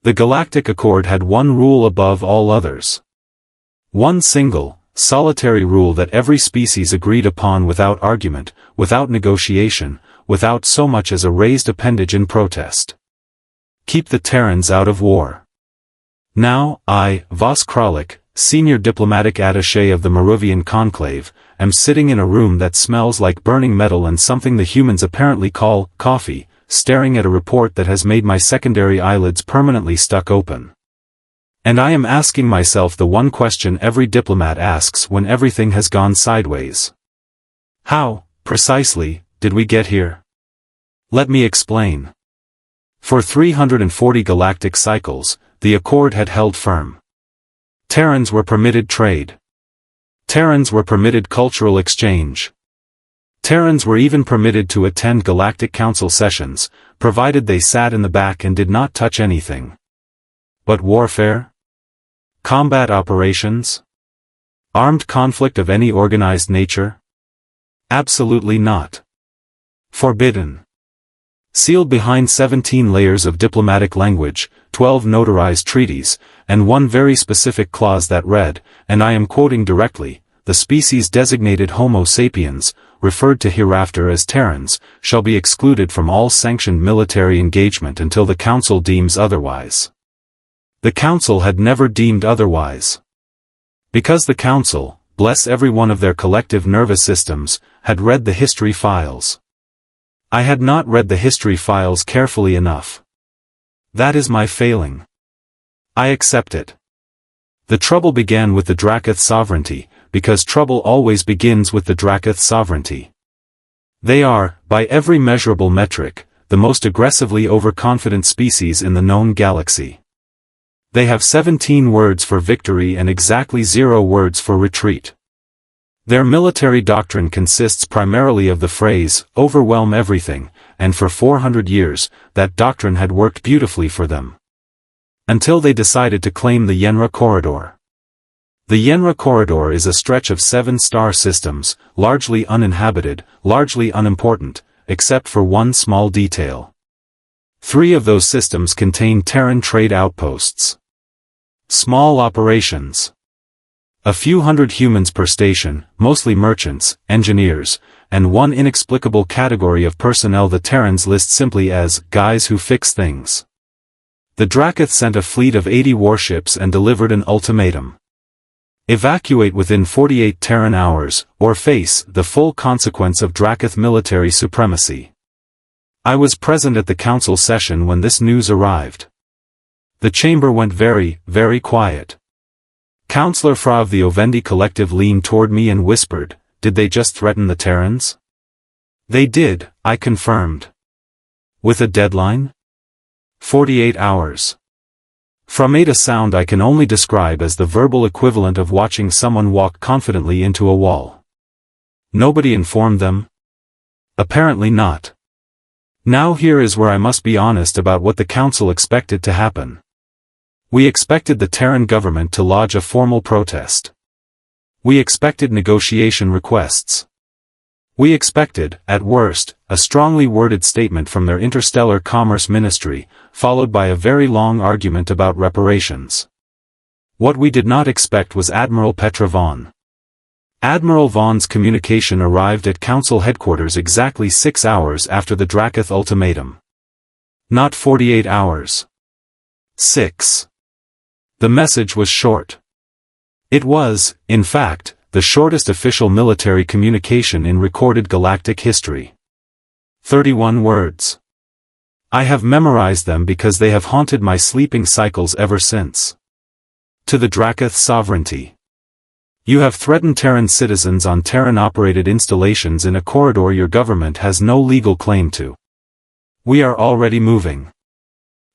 The Galactic Accord had one rule above all others. One single, solitary rule that every species agreed upon without argument, without negotiation, without so much as a raised appendage in protest. Keep the Terrans out of war. Now, I, Voss Kralik, senior diplomatic attaché of the Merovian conclave, am sitting in a room that smells like burning metal and something the humans apparently call coffee, staring at a report that has made my secondary eyelids permanently stuck open. And I am asking myself the one question every diplomat asks when everything has gone sideways. How, precisely, did we get here? Let me explain. For 340 galactic cycles, the Accord had held firm. Terrans were permitted trade. Terrans were permitted cultural exchange. Terrans were even permitted to attend Galactic Council sessions, provided they sat in the back and did not touch anything. But warfare? Combat operations? Armed conflict of any organized nature? Absolutely not. Forbidden. Sealed behind 17 layers of diplomatic language, 12 notarized treaties, and one very specific clause that read, and I am quoting directly, the species designated Homo sapiens, referred to hereafter as Terrans, shall be excluded from all sanctioned military engagement until the Council deems otherwise. The Council had never deemed otherwise. Because the Council, bless every one of their collective nervous systems, had read the history files. I had not read the history files carefully enough. That is my failing. I accept it. The trouble began with the Draketh sovereignty, because trouble always begins with the Draketh sovereignty. They are, by every measurable metric, the most aggressively overconfident species in the known galaxy. They have 17 words for victory and exactly 0 words for retreat. Their military doctrine consists primarily of the phrase, overwhelm everything, and for 400 years, that doctrine had worked beautifully for them. Until they decided to claim the Yenra Corridor. The Yenra Corridor is a stretch of 7 star systems, largely uninhabited, largely unimportant, except for one small detail. 3 of those systems contain Terran trade outposts. Small operations. A few hundred humans per station, mostly merchants, engineers, and one inexplicable category of personnel the Terrans list simply as, guys who fix things. The Draketh sent a fleet of 80 warships and delivered an ultimatum. Evacuate within 48 Terran hours, or face the full consequence of Draketh military supremacy. I was present at the Council session when this news arrived. The chamber went very, very quiet. Councillor Phraa of the Ovendi Collective leaned toward me and whispered, did they just threaten the Terrans? They did, I confirmed. With a deadline? 48 hours. Phraa made a sound I can only describe as the verbal equivalent of watching someone walk confidently into a wall. Nobody informed them? Apparently not. Now here is where I must be honest about what the Council expected to happen. We expected the Terran government to lodge a formal protest. We expected negotiation requests. We expected, at worst, a strongly worded statement from their Interstellar Commerce Ministry, followed by a very long argument about reparations. What we did not expect was Admiral Petra Vaun. Admiral Vaughn's communication arrived at Council headquarters exactly 6 hours after the Draketh ultimatum. Not 48 hours. 6. The message was short. It was, in fact, the shortest official military communication in recorded galactic history. 31 words. I have memorized them because they have haunted my sleeping cycles ever since. To the Draketh sovereignty. You have threatened Terran citizens on Terran-operated installations in a corridor your government has no legal claim to. We are already moving.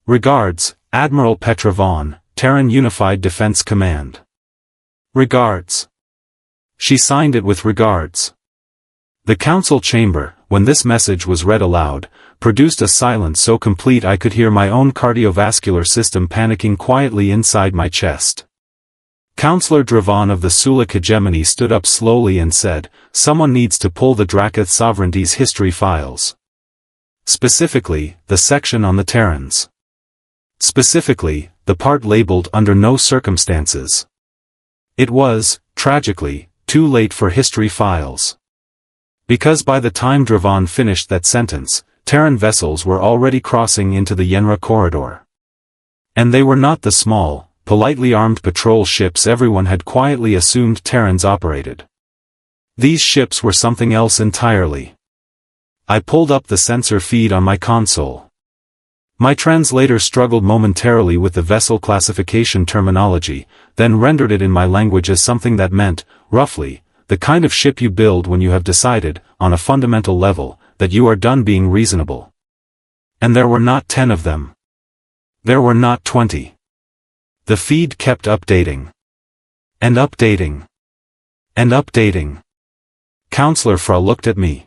Regards, Admiral Petra Vaun, Terran Unified Defense Command. Regards. She signed it with regards. The Council chamber, when this message was read aloud, produced a silence so complete I could hear my own cardiovascular system panicking quietly inside my chest. Councillor Dravan of the Sulik hegemony stood up slowly and said, someone needs to pull the Draketh sovereignty's history files. Specifically, the section on the Terrans. Specifically, the part labeled "Under no circumstances." It was, tragically, too late for history files. Because by the time Vaun finished that sentence, Terran vessels were already crossing into the Yenra corridor. And they were not the small, politely armed patrol ships everyone had quietly assumed Terrans operated. These ships were something else entirely. I pulled up the sensor feed on my console. My translator struggled momentarily with the vessel classification terminology, then rendered it in my language as something that meant, roughly, the kind of ship you build when you have decided, on a fundamental level, that you are done being reasonable. And there were not 10 of them. There were not 20. The feed kept updating. And updating. And updating. Councillor Phraa looked at me.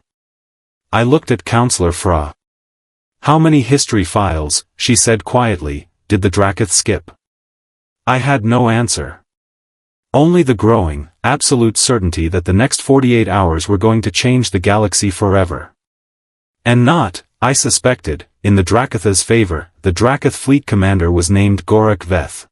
I looked at Councillor Phraa. "How many history files," she said quietly, "did the Draketh skip?" I had no answer. Only the growing, absolute certainty that the next 48 hours were going to change the galaxy forever. And not, I suspected, in the Draketh's favor. The Draketh fleet commander was named Gorrak Veth.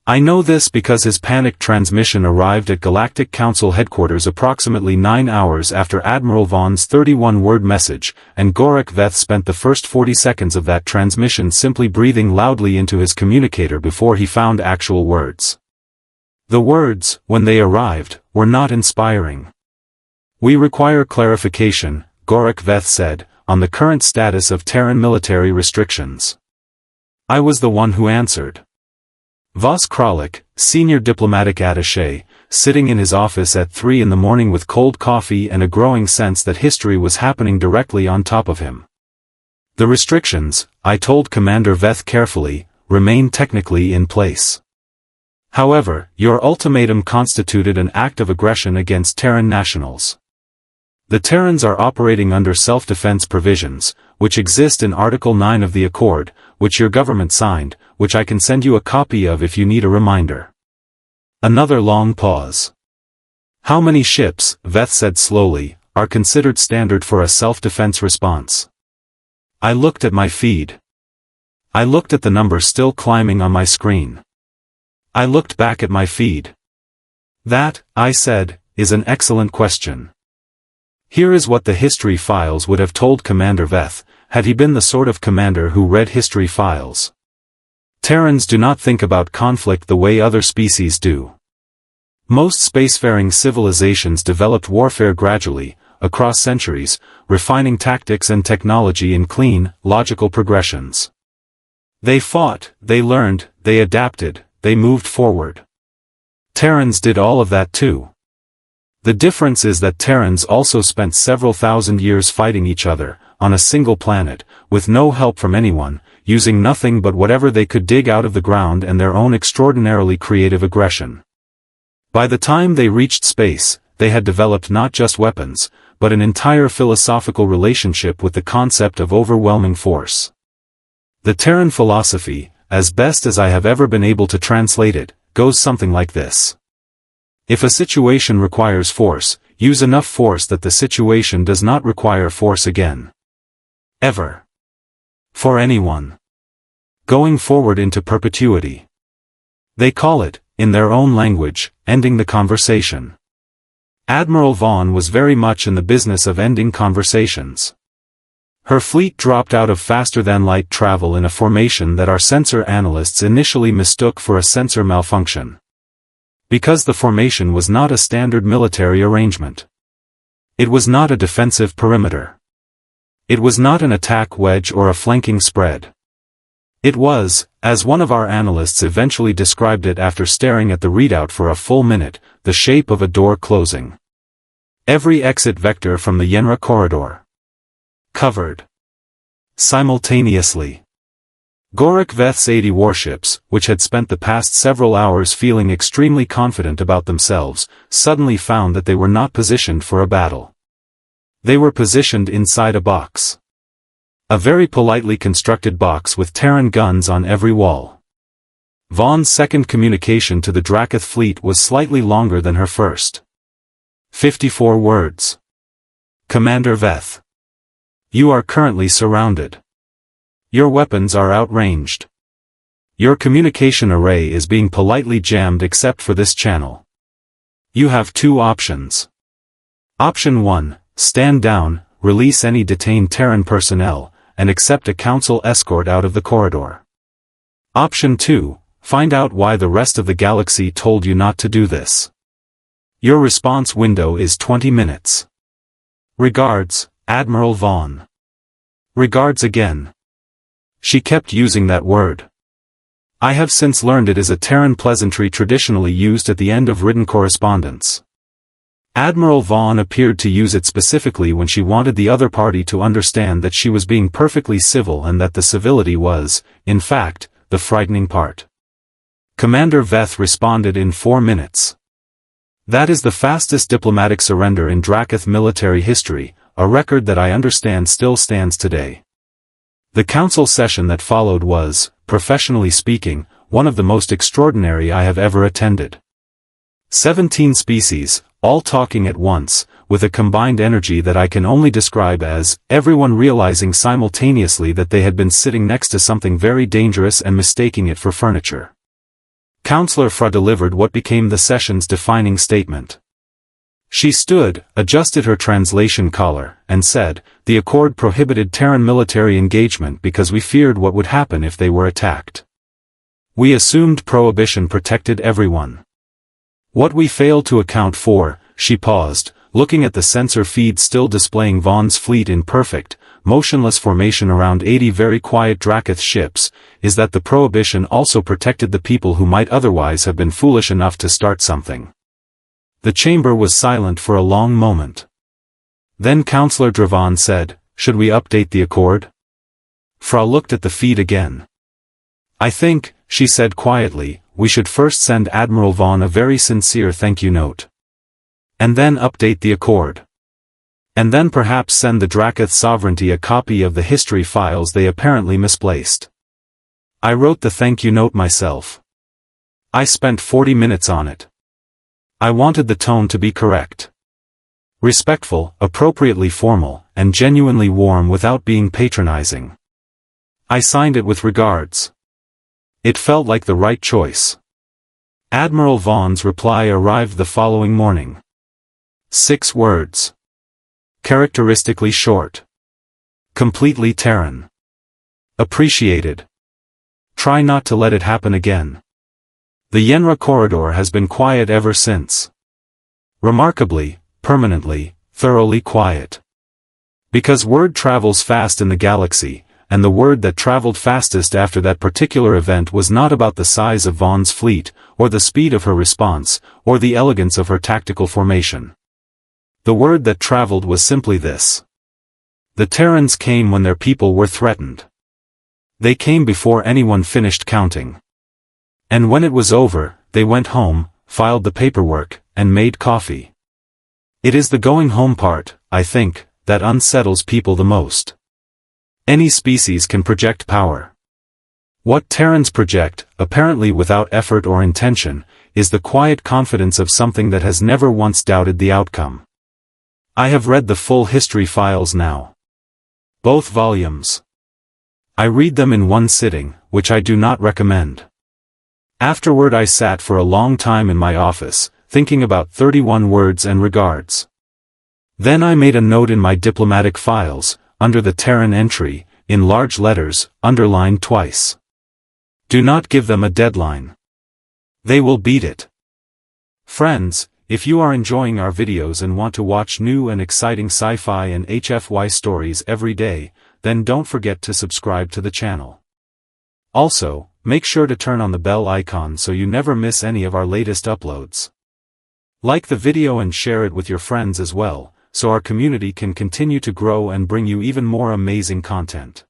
I know this because his panicked transmission arrived at Galactic Council headquarters approximately 9 hours after Admiral Vaughn's 31-word message, and Gorrak Veth spent the first 40 seconds of that transmission simply breathing loudly into his communicator before he found actual words. The words, when they arrived, were not inspiring. "We require clarification," Gorrak Veth said, "on the current status of Terran military restrictions." I was the one who answered. Voss Kralik, senior diplomatic attaché, sitting in his office at 3 in the morning with cold coffee and a growing sense that history was happening directly on top of him. "The restrictions," I told Commander Veth carefully, "remain technically in place. However, your ultimatum constituted an act of aggression against Terran nationals. The Terrans are operating under self-defense provisions, which exist in Article 9 of the Accord, which your government signed, which I can send you a copy of if you need a reminder." Another long pause. "How many ships," Veth said slowly, "are considered standard for a self-defense response?" I looked at my feed. I looked at the number still climbing on my screen. I looked back at my feed. "That," I said, "is an excellent question. Here is what the history files would have told Commander Veth, had he been the sort of commander who read history files. Terrans do not think about conflict the way other species do. Most spacefaring civilizations developed warfare gradually, across centuries, refining tactics and technology in clean, logical progressions. They fought, they learned, they adapted, they moved forward. Terrans did all of that too. The difference is that Terrans also spent several thousand years fighting each other, on a single planet, with no help from anyone, using nothing but whatever they could dig out of the ground and their own extraordinarily creative aggression. By the time they reached space, they had developed not just weapons, but an entire philosophical relationship with the concept of overwhelming force. The Terran philosophy, as best as I have ever been able to translate it, goes something like this. If a situation requires force, use enough force that the situation does not require force again. Ever. For anyone. Going forward into perpetuity. They call it, in their own language, ending the conversation. Admiral Vaun was very much in the business of ending conversations. Her fleet dropped out of faster-than-light travel in a formation that our sensor analysts initially mistook for a sensor malfunction. Because the formation was not a standard military arrangement. It was not a defensive perimeter. It was not an attack wedge or a flanking spread. It was, as one of our analysts eventually described it after staring at the readout for a full minute, the shape of a door closing. Every exit vector from the Yenra corridor. Covered. Simultaneously. Gorrak Veth's 80 warships, which had spent the past several hours feeling extremely confident about themselves, suddenly found that they were not positioned for a battle. They were positioned inside a box. A very politely constructed box with Terran guns on every wall. Vaughn's second communication to the Draketh fleet was slightly longer than her first. 54 words. Commander Veth. You are currently surrounded. Your weapons are outranged. Your communication array is being politely jammed except for this channel. You have two options. Option 1, stand down, release any detained Terran personnel, and accept a council escort out of the corridor. Option 2, find out why the rest of the galaxy told you not to do this. Your response window is 20 minutes. Regards, Admiral Vaun. Regards again. She kept using that word. I have since learned it is a Terran pleasantry traditionally used at the end of written correspondence. Admiral Vaun appeared to use it specifically when she wanted the other party to understand that she was being perfectly civil and that the civility was, in fact, the frightening part. Commander Veth responded in 4 minutes. That is the fastest diplomatic surrender in Draketh military history, a record that I understand still stands today. The council session that followed was, professionally speaking, one of the most extraordinary I have ever attended. 17 species, all talking at once, with a combined energy that I can only describe as, everyone realizing simultaneously that they had been sitting next to something very dangerous and mistaking it for furniture. Councillor Phraa delivered what became the session's defining statement. She stood, adjusted her translation collar, and said, "The Accord prohibited Terran military engagement because we feared what would happen if they were attacked. We assumed prohibition protected everyone. What we failed to account for," she paused, looking at the sensor feed still displaying Vaughn's fleet in perfect, motionless formation around 80 very quiet Draketh ships, "is that the prohibition also protected the people who might otherwise have been foolish enough to start something." The chamber was silent for a long moment. Then Councillor Vaun said, "Should we update the Accord?" Phraa looked at the feed again. "I think," she said quietly, "we should first send Admiral Vaun a very sincere thank you note. And then update the Accord. And then perhaps send the Draketh sovereignty a copy of the history files they apparently misplaced. I wrote the thank you note myself. I spent 40 minutes on it. I wanted the tone to be correct. Respectful, appropriately formal, and genuinely warm without being patronizing. I signed it with regards. It felt like the right choice." Admiral Vaughn's reply arrived the following morning. 6 words. Characteristically short. Completely Terran. Appreciated. Try not to let it happen again. The Yenra corridor has been quiet ever since. Remarkably, permanently, thoroughly quiet. Because word travels fast in the galaxy, and the word that traveled fastest after that particular event was not about the size of Vaughn's fleet, or the speed of her response, or the elegance of her tactical formation. The word that traveled was simply this. The Terrans came when their people were threatened. They came before anyone finished counting. And when it was over, they went home, filed the paperwork, and made coffee. It is the going home part, I think, that unsettles people the most. Any species can project power. What Terrans project, apparently without effort or intention, is the quiet confidence of something that has never once doubted the outcome. I have read the full history files now. Both volumes. I read them in one sitting, which I do not recommend. Afterward I sat for a long time in my office, thinking about 31 words and regards. Then I made a note in my diplomatic files, under the Terran entry, in large letters, underlined twice. Do not give them a deadline. They will beat it. Friends, if you are enjoying our videos and want to watch new and exciting sci-fi and HFY stories every day, then don't forget to subscribe to the channel. Also, make sure to turn on the bell icon so you never miss any of our latest uploads. Like the video and share it with your friends as well, so our community can continue to grow and bring you even more amazing content.